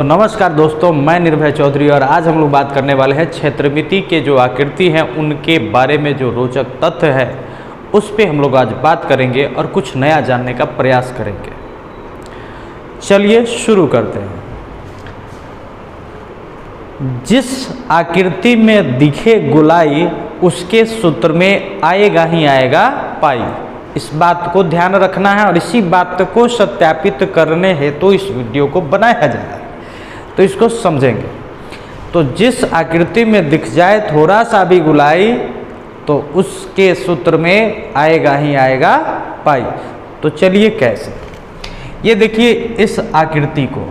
तो नमस्कार दोस्तों, मैं निर्भय चौधरी और आज हम लोग बात करने वाले हैं क्षेत्रमिति के जो आकृति हैं उनके बारे में जो रोचक तथ्य है उस पे हम लोग आज बात करेंगे और कुछ नया जानने का प्रयास करेंगे। चलिए शुरू करते हैं। जिस आकृति में दिखे गोलाई उसके सूत्र में आएगा ही आएगा पाई। इस बात को ध्यान रखना है और इसी बात को सत्यापित करने हेतु तो इस वीडियो को बनाया जा रहा है, तो इसको समझेंगे। तो जिस आकृति में दिख जाए थोड़ा सा भी गोलाई तो उसके सूत्र में आएगा ही आएगा पाई। तो चलिए कैसे, ये देखिए इस आकृति को,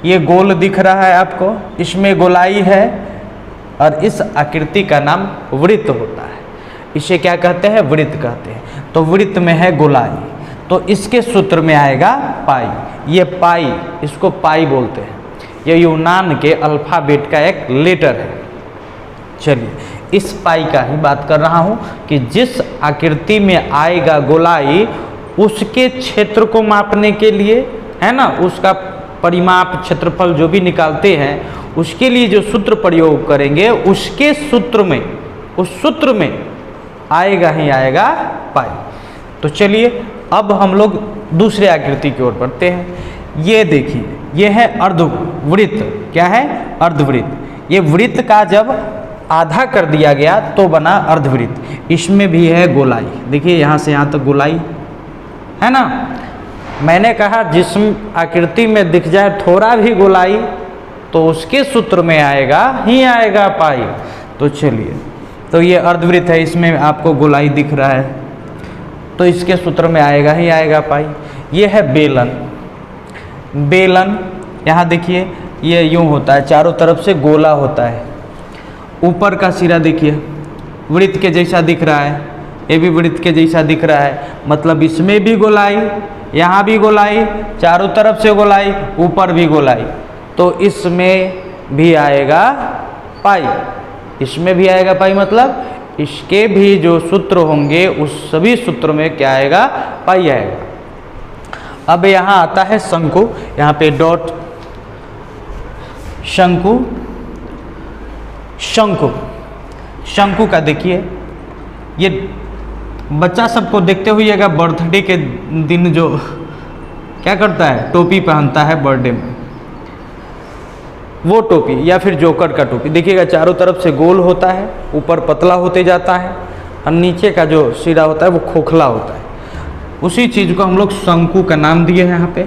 ये गोल दिख रहा है आपको, इसमें गोलाई है और इस आकृति का नाम वृत्त होता है। इसे क्या कहते हैं? वृत्त कहते हैं। तो वृत्त में है गोलाई तो इसके सूत्र में आएगा पाई। ये पाई, इसको पाई बोलते हैं। यह यूनान के अल्फ़ाबेट का एक लेटर है। चलिए इस पाई का ही बात कर रहा हूँ कि जिस आकृति में आएगा गोलाई उसके क्षेत्र को मापने के लिए, है ना, उसका परिमाप क्षेत्रफल जो भी निकालते हैं उसके लिए जो सूत्र प्रयोग करेंगे उसके सूत्र में, उस सूत्र में आएगा ही आएगा पाई। तो चलिए अब हम लोग दूसरे आकृति की ओर बढ़ते हैं। ये देखिए, ये है अर्धवृत्त। क्या है? अर्धवृत्त। ये वृत्त का जब आधा कर दिया गया तो बना अर्धवृत्त। इसमें भी है गोलाई। देखिए यहाँ से यहाँ तक गोलाई है ना। मैंने कहा जिस आकृति में दिख जाए थोड़ा भी गोलाई तो उसके सूत्र में आएगा ही आएगा पाई। तो चलिए, तो ये अर्धवृत्त है, इसमें आपको गोलाई दिख रहा है तो इसके सूत्र में आएगा ही आएगा पाई। ये है बेलन। बेलन यहाँ देखिए, ये यूँ होता है, चारों तरफ से गोला होता है। ऊपर का सिरा देखिए वृत्त के जैसा दिख रहा है, ये भी वृत्त के जैसा दिख रहा है, मतलब इसमें भी गोलाई, यहाँ भी गोलाई, चारों तरफ से गोलाई, ऊपर भी गोलाई, तो इसमें भी आएगा पाई। इसमें भी आएगा पाई, मतलब इसके भी जो सूत्र होंगे उस सभी सूत्र में क्या आएगा? पाई आएगा। अब यहाँ आता है शंकु। यहाँ पे डॉट, शंकु, शंकु, शंकु का देखिए, ये बच्चा सबको देखते हुएगा बर्थडे के दिन जो क्या करता है, टोपी पहनता है बर्थडे में, वो टोपी या फिर जोकर का टोपी। देखिएगा चारों तरफ से गोल होता है, ऊपर पतला होते जाता है और नीचे का जो सिरा होता है वो खोखला होता है। उसी चीज़ को हम लोग शंकु का नाम दिए हैं यहाँ पे।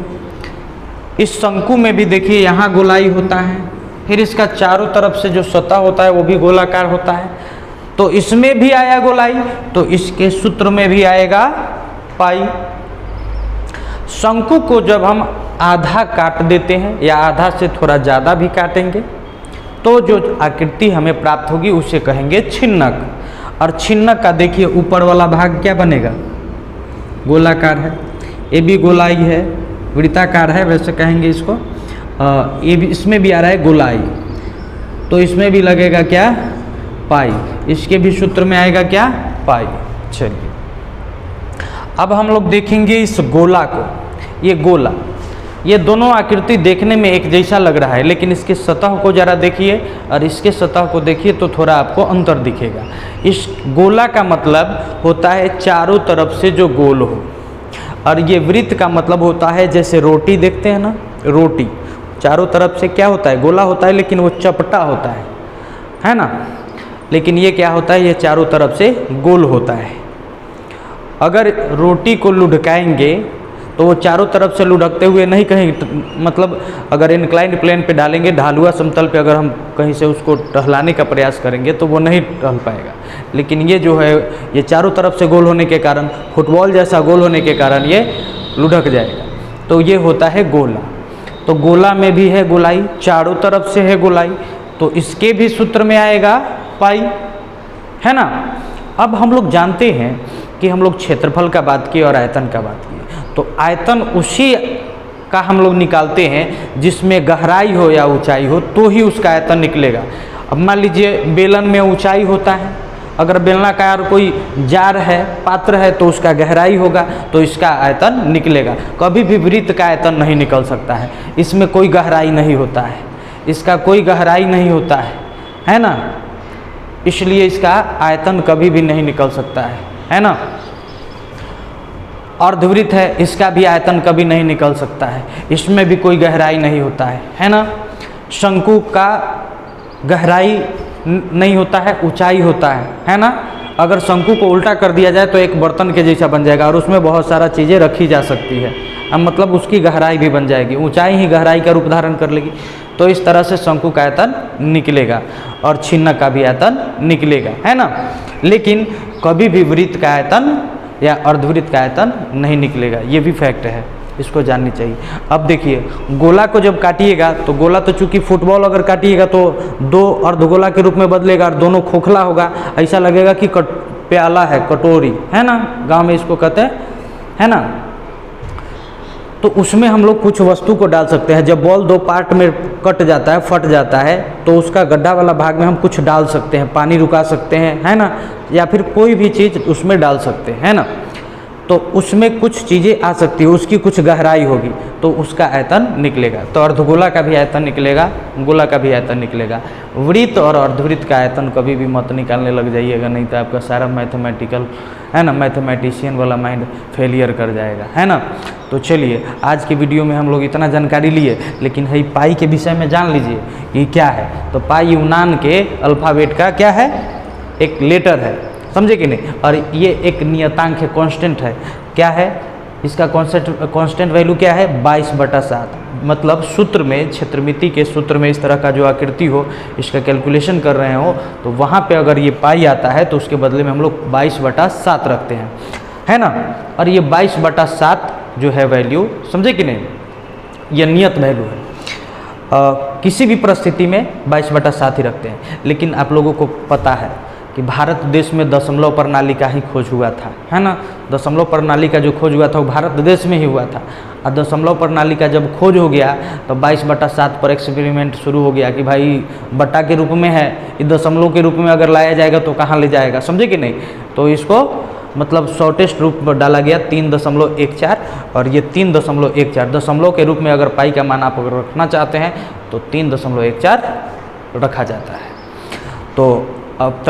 इस शंकु में भी देखिए यहाँ गोलाई होता है, फिर इसका चारों तरफ से जो सतह होता है वो भी गोलाकार होता है। तो इसमें भी आया गोलाई तो इसके सूत्र में भी आएगा पाई। शंकु को जब हम आधा काट देते हैं या आधा से थोड़ा ज़्यादा भी काटेंगे तो जो आकृति हमें प्राप्त होगी उसे कहेंगे छिन्नक। और छिन्नक का देखिए ऊपर वाला भाग क्या बनेगा? गोलाकार है। ये भी गोलाई है, वृत्ताकार है वैसे कहेंगे इसको। ये भी, इसमें भी आ रहा है गोलाई तो इसमें भी लगेगा क्या? पाई। इसके भी सूत्र में आएगा क्या? पाई। चलिए अब हम लोग देखेंगे इस गोला को। ये गोला, ये दोनों आकृति देखने में एक जैसा लग रहा है लेकिन इसके सतह को ज़रा देखिए और इसके सतह को देखिए तो थोड़ा आपको अंतर दिखेगा। इस गोला का मतलब होता है चारों तरफ से जो गोल हो, और ये वृत्त का मतलब होता है जैसे रोटी देखते हैं ना, रोटी चारों तरफ से क्या होता है? गोला होता है लेकिन वो चपटा होता है ना। लेकिन ये क्या होता है? ये चारों तरफ से गोल होता है। अगर रोटी को लुढ़काएंगे तो वो चारों तरफ से लुढ़कते हुए नहीं कहीं, मतलब अगर इंक्लाइंड प्लेन पे डालेंगे, ढालुआ समतल पे अगर हम कहीं से उसको टहलाने का प्रयास करेंगे तो वो नहीं टहल पाएगा। लेकिन ये जो है ये चारों तरफ से गोल होने के कारण, फुटबॉल जैसा गोल होने के कारण ये लुढ़क जाएगा। तो ये होता है गोला। तो गोला में भी है गोलाई, चारों तरफ से है गोलाई तो इसके भी सूत्र में आएगा पाई, है ना। अब हम लोग जानते हैं कि हम लोग क्षेत्रफल का बात किए और आयतन का बात किए, तो आयतन उसी का हम लोग निकालते हैं जिसमें गहराई हो या ऊंचाई हो तो ही उसका आयतन निकलेगा। अब मान लीजिए बेलन में ऊंचाई होता है अगर बेलनाकार कोई जार है, पात्र है, तो उसका गहराई होगा तो इसका आयतन निकलेगा। कभी भी वृत्त का आयतन नहीं निकल सकता है, इसमें कोई गहराई नहीं होता है, इसका कोई गहराई नहीं होता है ना, इसलिए इसका आयतन कभी भी नहीं निकल सकता है ना। अर्धवृत्त है, इसका भी आयतन कभी नहीं निकल सकता है, इसमें भी कोई गहराई नहीं होता है ना। शंकु का गहराई नहीं होता है, ऊंचाई होता है ना। अगर शंकु को उल्टा कर दिया जाए तो एक बर्तन के जैसा बन जाएगा और उसमें बहुत सारा चीज़ें रखी जा सकती है, अब मतलब उसकी गहराई भी बन जाएगी, ऊंचाई ही गहराई का रूप धारण कर लेगी। तो इस तरह से शंकु का आयतन निकलेगा और छिन्न का भी आयतन निकलेगा, है ना। लेकिन कभी भी वृत्त का आयतन या अर्धवृत्त का आयतन नहीं निकलेगा, ये भी फैक्ट है, इसको जाननी चाहिए। अब देखिए, गोला को जब काटिएगा तो गोला तो चूंकि फुटबॉल अगर काटिएगा तो दो अर्धगोला के रूप में बदलेगा और दोनों खोखला होगा, ऐसा लगेगा कि प्याला है, कटोरी है ना, गांव में इसको कहते हैं, है ना। तो उसमें हम लोग कुछ वस्तु को डाल सकते हैं। जब बॉल दो पार्ट में कट जाता है, फट जाता है, तो उसका गड्ढा वाला भाग में हम कुछ डाल सकते हैं, पानी रुका सकते हैं, है ना, या फिर कोई भी चीज़ उसमें डाल सकते हैं, है ना। तो उसमें कुछ चीज़ें आ सकती है, उसकी कुछ गहराई होगी तो उसका आयतन निकलेगा। तो अर्धगोला का भी आयतन निकलेगा, गोला का भी आयतन निकलेगा। वृत्त और अर्धवृत्त का आयतन कभी भी मत निकालने लग जाइएगा, नहीं तो आपका सारा मैथमेटिकल, है ना, मैथमेटिशियन वाला माइंड फेलियर कर जाएगा, है ना। तो चलिए, आज की वीडियो में हम लोग इतना जानकारी लिए, लेकिन है पाई के विषय में जान लीजिए कि क्या है। तो पाई यूनान के अल्फ़ाबेट का क्या है, एक लेटर है, समझे कि नहीं। और ये एक नियतांक है, कांस्टेंट है। क्या है इसका कांस्टेंट वैल्यू क्या है, 22/7। मतलब सूत्र में, क्षेत्रमिति के सूत्र में इस तरह का जो आकृति हो, इसका कैलकुलेशन कर रहे हो, तो वहाँ पे अगर ये पाई आता है तो उसके बदले में हम लोग 22/7 रखते हैं, है ना। और ये 22/7 जो है वैल्यू, समझे कि नहीं, यह नियत वैल्यू है। किसी भी परिस्थिति में 22/7 ही रखते हैं। लेकिन आप लोगों को पता है कि भारत देश में दशमलव प्रणाली का ही खोज हुआ था, है ना। दशमलव प्रणाली का जो खोज हुआ था वो भारत देश में ही हुआ था। और दशमलव प्रणाली का जब खोज हो गया तो 22/7 पर एक्सपेरिमेंट शुरू हो गया कि भाई बट्टा के रूप में है, इस दशमलव के रूप में अगर लाया जाएगा तो कहाँ ले जाएगा, समझे कि नहीं। तो इसको मतलब शॉर्टेस्ट रूप में डाला गया 3.14, और ये 3.14 दशमलव के रूप में अगर पाई का मान आप अगर रखना चाहते हैं तो 3.14 रखा जाता है। तो अब तक